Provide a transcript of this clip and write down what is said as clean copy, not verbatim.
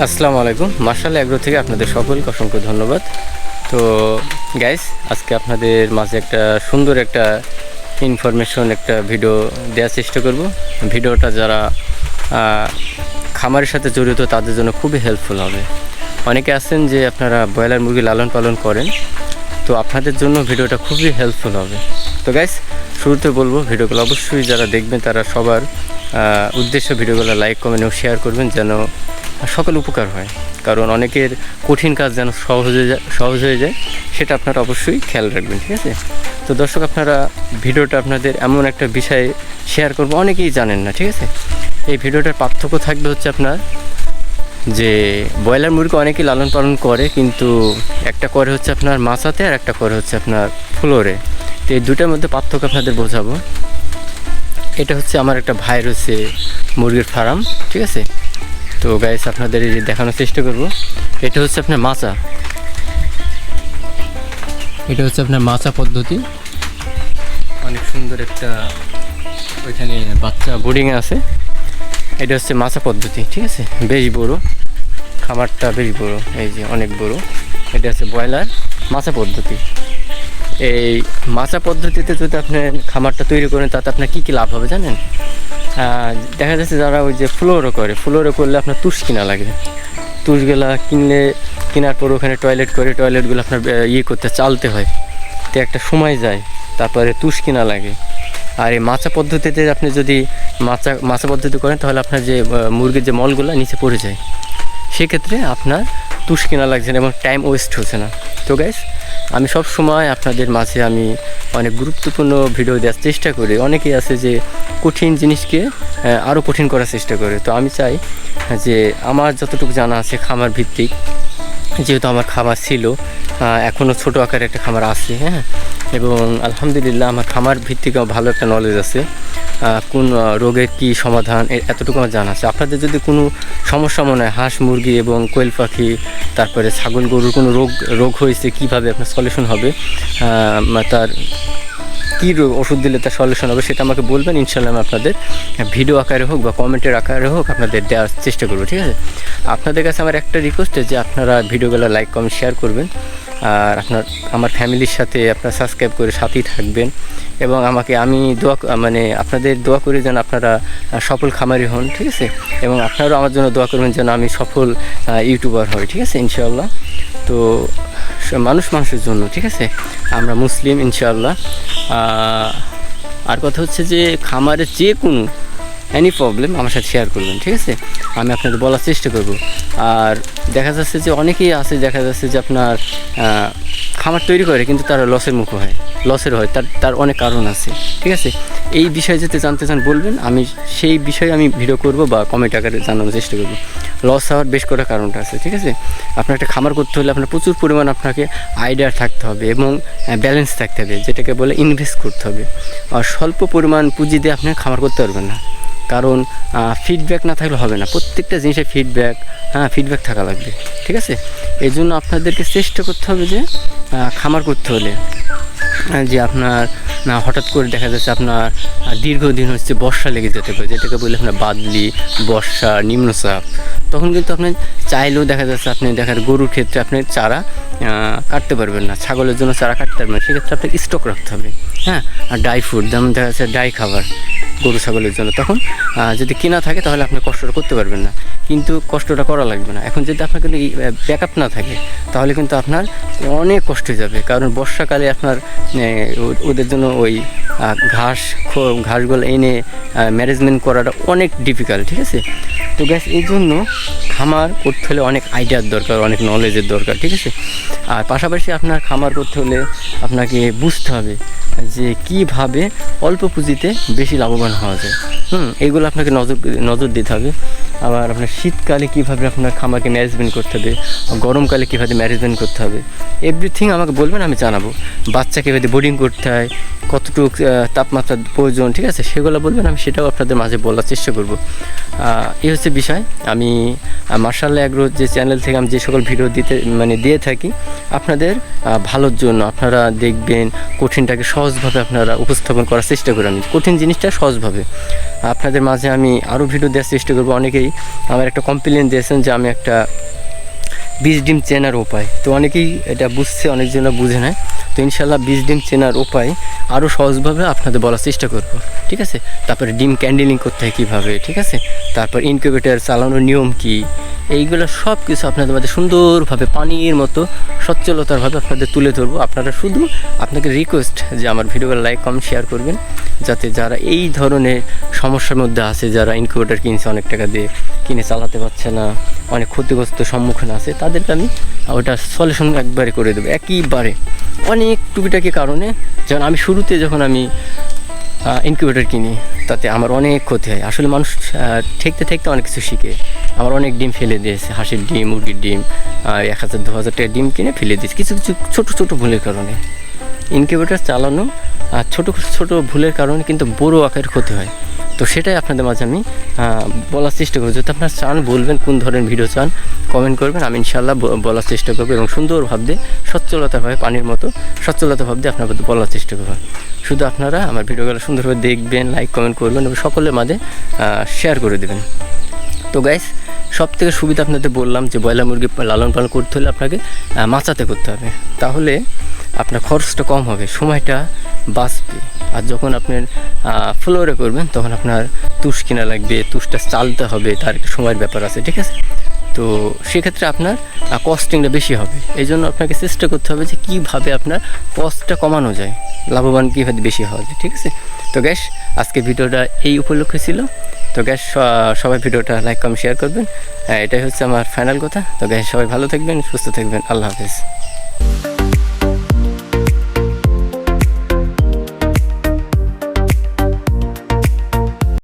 আসসালামু আলাইকুম। Martial agro থেকে আপনাদের সকলকে অসংখ্য ধন্যবাদ। তো গাইস, আজকে আপনাদের মাঝে একটা সুন্দর একটা ইনফরমেশন একটা ভিডিও দেওয়ার চেষ্টা করব। ভিডিওটা যারা খামারের সাথে জড়িত তাদের জন্য খুবই হেল্পফুল হবে। অনেকে আছেন যে আপনারা ব্রয়লার মুরগি লালন পালন করেন, তো আপনাদের জন্য ভিডিওটা খুবই হেল্পফুল হবে। তো গাইস, শুরুতে বলবো ভিডিওগুলো অবশ্যই যারা দেখবেন তারা সবার উদ্দেশ্য ভিডিওগুলো লাইক কমেন্ট ও শেয়ার করবেন যেন সকল উপকার হয়। কারণ অনেকের কঠিন কাজ যেন সহজ হয়ে যায় সেটা আপনারা অবশ্যই খেয়াল রাখবেন, ঠিক আছে? তো দর্শক, আপনারা ভিডিওটা আপনাদের এমন একটা বিষয়ে শেয়ার করবো অনেকেই জানেন না, ঠিক আছে? এই ভিডিওটার পার্থক্য থাকবে হচ্ছে আপনার যে ব্রয়লার মুরগি অনেকেই লালন পালন করে, কিন্তু একটা করে হচ্ছে আপনার মাচাতে আর একটা করে হচ্ছে আপনার ফ্লোরে। তো এই দুটার মধ্যে পার্থক্য আপনাদের বোঝাবো। এটা হচ্ছে আমার একটা ভাইয়ের হচ্ছে মুরগির ফার্ম, ঠিক আছে? তো গাইস, আপনাদের দেখানোর চেষ্টা করব। এটা হচ্ছে আপনার মাচা, এটা হচ্ছে আপনার মাচা পদ্ধতি। অনেক সুন্দর একটা ওইখানে বাচ্চা বোর্ডিংয়ে আছে। এটা হচ্ছে মাচা পদ্ধতি, ঠিক আছে? বেশ বড় খামারটা, বেশ বড়, এই যে অনেক বড়। এটা হচ্ছে ব্রয়লার মাচা পদ্ধতি। এই মাচা পদ্ধতিতে যদি আপনি খামারটা তৈরি করেন তাতে আপনার কী কী লাভ হবে জানেন? দেখা যাচ্ছে যারা ওই যে ফ্লোরও করলে আপনার তুষ কিনা লাগে। তুষগুলা কেনার পর ওখানে টয়লেট করে, টয়লেটগুলো আপনার করতে চালতে হয়, তো একটা সময় যায়, তারপরে তুষ কিনা লাগে। আর এই মাচা পদ্ধতিতে আপনি যদি মাচা পদ্ধতি করেন তাহলে আপনার যে মুরগির যে মলগুলো নিচে পড়ে যায়, সেক্ষেত্রে আপনার তুষ কিনা লাগছে না এবং টাইম ওয়েস্ট হচ্ছে না। তো গাইস, আমি সব সময় আপনাদের মাঝে আমি অনেক গুরুত্বপূর্ণ ভিডিও দেওয়ার চেষ্টা করি। অনেকেই আছে যে কঠিন জিনিসকে আরও কঠিন করার চেষ্টা করে। তো আমি চাই যে আমার যতটুকু জানা আছে খামার ভিত্তিক, যেহেতু আমার খামার ছিল, এখনও ছোটো আকারে একটা খামার আছে, হ্যাঁ, এবং আলহামদুলিল্লাহ আমার খামার ভিত্তিক ভালো একটা নলেজ আছে। কোন রোগের কী সমাধান এতটুকু আমার জানা আছে। আপনাদের যদি কোনো সমস্যা মনে হয়, হাঁস মুরগি এবং কোয়েল পাখি, তারপরে ছাগল গরুর কোনো রোগ হয়েছে, কীভাবে আপনার সলিউশন হবে, তার কী ওষুধ দিলে তার সলিউশন হবে, সেটা আমাকে বলবেন। ইনশাল্লাহ আমি আপনাদের ভিডিও আকারে হোক বা কমেন্টের আকারে হোক আপনাদের দেওয়ার চেষ্টা করবো, ঠিক আছে? আপনাদের কাছে আমার একটা রিকোয়েস্ট যে আপনারা ভিডিওগুলো লাইক কমেন্ট শেয়ার করবেন, আর আমার ফ্যামিলির সাথে আপনারা সাবস্ক্রাইব করে সাথেই থাকবেন। এবং আমি আপনাদের দোয়া করি যেন আপনারা সফল খামারি হন, ঠিক আছে? এবং আপনারাও আমার জন্য দোয়া করবেন যেন আমি সফল ইউটিউবার হই, ঠিক আছে? ইনশাআল্লাহ। তো মানুষের জন্য, ঠিক আছে? আমরা মুসলিম, ইনশাআল্লাহ। আর কথা হচ্ছে যে খামারের যে কোনো এনি প্রবলেম আমার সাথে শেয়ার করবেন, ঠিক আছে? আমি আপনাদের বলার চেষ্টা করব। আর দেখা যাচ্ছে যে অনেকেই আছে, দেখা যাচ্ছে যে আপনার খামার তৈরি করে কিন্তু তারা লসের হয়, তার অনেক কারণ আছে, ঠিক আছে? এই বিষয়ে যদি জানতে চান বলবেন, আমি সেই বিষয়ে আমি ভিডিও করব বা কমেন্ট আকারে জানানোর চেষ্টা করব। লস হওয়ার বেশ কটা কারণটা আছে, ঠিক আছে? আপনার একটা খামার করতে হলে আপনার প্রচুর পরিমাণ আপনাকে আইডিয়া থাকতে হবে এবং ব্যালেন্স থাকতে হবে, যেটাকে বলে ইনভেস্ট করতে হবে। আর স্বল্প পরিমাণ পুঁজি দিয়ে আপনি খামার করতে পারবেন না, কারণ ফিডব্যাক না থাকলে হবে না। প্রত্যেকটা জিনিসের ফিডব্যাক থাকা লাগবে, ঠিক আছে? এই জন্য আপনাদেরকে চেষ্টা করতে হবে যে খামার করতে হলে যে আপনার হঠাৎ করে দেখা যাচ্ছে আপনার দীর্ঘদিন হচ্ছে বর্ষা লেগে যেতে পারে, যেটাকে বলে আপনার বাদলি, বর্ষা, নিম্নচাপ। তখন কিন্তু আপনি চাইলেও দেখা যাচ্ছে গরুর ক্ষেত্রে আপনি চারা কাটতে পারবেন না, ছাগলের জন্য চারা কাটতে পারবেন না। সেক্ষেত্রে আপনাকে স্টক রাখতে হবে, হ্যাঁ। আর ড্রাই ফুড, যেমন দেখা যাচ্ছে ড্রাই খাবার গরু ছাগলের জন্য, তখন যদি কেনা থাকে তাহলে আপনি কষ্টটা করতে পারবেন না, কিন্তু কষ্টটা করা লাগবে না। এখন যদি আপনার কিন্তু ব্যাকআপ না থাকে তাহলে কিন্তু আপনার অনেক কষ্ট হয়ে যাবে, কারণ বর্ষাকালে আপনার ওদের জন্য ওই ঘাসগুলো এনে ম্যানেজমেন্ট করাটা অনেক ডিফিকাল্ট, ঠিক আছে? তো গ্যাস, এই জন্য খামার করতে হলে অনেক আইডিয়ার দরকার, অনেক নলেজের দরকার, ঠিক আছে? আর পাশাপাশি আপনার খামার করতে হলে আপনাকে বুঝতে হবে যে কীভাবে অল্প পুঁজিতে বেশি লাভবান হওয়া যায়। এইগুলো আপনাকে নজর দিতে হবে। আবার আপনার শীতকালে কীভাবে আপনার খামারকে ম্যানেজমেন্ট করতে হবে, গরমকালে কীভাবে ম্যানেজমেন্ট করতে হবে, এভরিথিং আমাকে বলবেন, আমি জানাবো। বাচ্চা কীভাবে বোর্ডিং করতে হয়, কতটুকু তাপমাত্রার প্রয়োজন, ঠিক আছে? সেগুলো বলবেন, আমি সেটাও আপনাদের মাঝে বলার চেষ্টা করব। এই হচ্ছে বিষয়। আমি মার্শাল এগ্রো যে চ্যানেল থেকে আমি যে সকল ভিডিও দিয়ে থাকি আপনাদের ভালোর জন্য। আপনারা দেখবেন কঠিনটাকে সহজভাবে আপনারা উপস্থাপন করার চেষ্টা করি, আমি কঠিন জিনিসটা সহজভাবে। আপনাদের মাঝে আমি আরও ভিডিও দেওয়ার চেষ্টা করবো। অনেকেই আমার একটা কমপ্লেন দিয়েছেন যে আমি একটা বীজ ডিম চেনার উপায়, তো অনেকেই এটা বুঝছে, অনেকজন বুঝে নেয়। তো ইনশাল্লাহ বীজ ডিম চেনার উপায় আরও সহজভাবে আপনাদের বলার চেষ্টা করব, ঠিক আছে। তারপরে ডিম ক্যান্ডেলিং করতে হয় কীভাবে, ঠিক আছে। তারপর ইনকিউবেটর চালানোর নিয়ম কী, এইগুলো সব কিছু আপনাদের মধ্যে সুন্দরভাবে পানির মতো সচ্ছলতারভাবে আপনাদের তুলে ধরবো। আপনাকে রিকোয়েস্ট যে আমার ভিডিওগুলো লাইক কমেন্ট শেয়ার করবেন, যাতে যারা এই ধরনের সমস্যার মধ্যে আছে, যারা ইনকিউবেটর কিনছে অনেক টাকা দিয়ে কিনে চালাতে পারছে না, অনেক ক্ষতিগ্রস্ত সম্মুখীন আছে, তাদেরকে আমি ওটা সলিউশন একবারে করে দেবো একেবারে। অনেক টুকিটাকি কারণে, যেমন আমি শুরুতে যখন আমি ইনকিউবেটর কিনি তাতে আমার অনেক ক্ষতি হয়। আসলে মানুষ ঠেকতে অনেক কিছু শিখে। আমার অনেক ডিম ফেলে দিয়েছে, হাঁসের ডিম, মুরগির ডিম, 1000-2000 টাকা ডিম কিনে ফেলে দিয়েছে কিছু ছোটো ভুলের কারণে। ইনকিউবেটর চালানো ছোটো ভুলের কারণে কিন্তু বড় আকারের ক্ষতি হয়। তো সেটাই আপনাদের মাঝে আমি বলার চেষ্টা করবো। যদি আপনারা চান বলবেন কোন ধরনের ভিডিও চান, কমেন্ট করবেন, আমি ইনশাল্লাহ বলার চেষ্টা করবো এবং সুন্দরভাবে সচ্ছলতাভাবে পানির মতো সচ্ছলতাভাবে আপনার বলার চেষ্টা করবেন। শুধু আপনারা আমার ভিডিওগুলো সুন্দরভাবে দেখবেন, লাইক কমেন্ট করবেন এবং সকলের মাঝে শেয়ার করে দেবেন। তো গাইস, সব থেকে সুবিধা আপনাদের বললাম যে ব্রয়লার মুরগি লালন পালন করতে হলে আপনাকে মাচাতে করতে হবে, তাহলে আপনার খরচটা কম হবে, সময়টা বাঁচবে। আর যখন আপনার ফ্লোরে করবেন তখন আপনার তুষ কিনা লাগবে, তুষটা চালতে হবে, তার একটা সময়ের ব্যাপার আছে, ঠিক আছে। তো সেক্ষেত্রে আপনার কস্টিংটা বেশি হবে। এই জন্য আপনাকে চেষ্টা করতে হবে যে কীভাবে আপনার কস্টটা কমানো যায়, লাভবান কীভাবে বেশি হওয়া যায়, ঠিক আছে। তো গ্যাস, আজকে ভিডিওটা এই উপলক্ষে ছিল। তো গ্যাস, সবাই ভিডিওটা লাইক কমেন্ট শেয়ার করবেন, এটাই হচ্ছে আমার ফাইনাল কথা। তো গ্যাস, সবাই ভালো থাকবেন, সুস্থ থাকবেন, আল্লাহ হাফেজ।